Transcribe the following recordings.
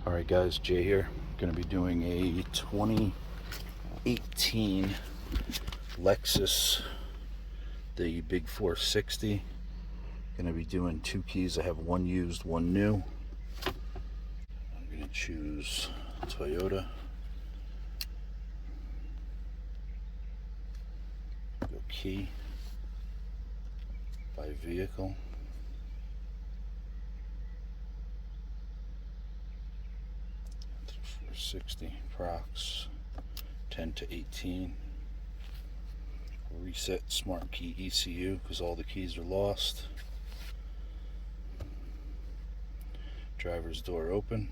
Alright guys, Jay here. Going to be doing a 2018 Lexus, the big 460. Going to be doing two keys. I have one used, one new. I'm going to choose Toyota. Go key, by vehicle. 460 prox 10 to 18. Reset smart key ECU because all the keys are lost. Driver's door open,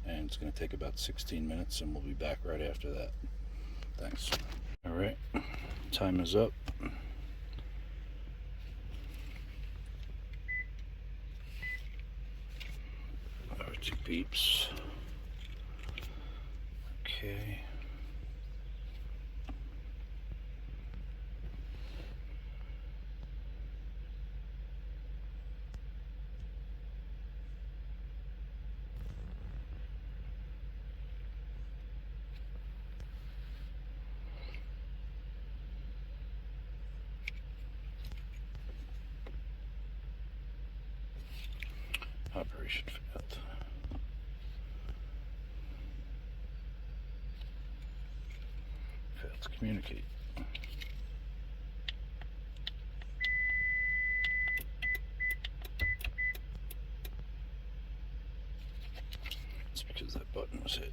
and it's going to take about 16 minutes, and we'll be back right after that. Thanks. All right, time is up. Our two beeps. Okay. Operation failed. Failed to communicate. It's because that button was hit.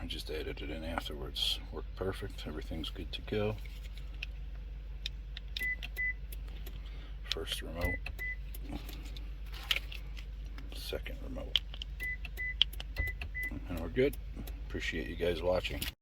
I just added it in afterwards. Worked perfect. Everything's good to go. First remote. Second remote. And we're good. Appreciate you guys watching.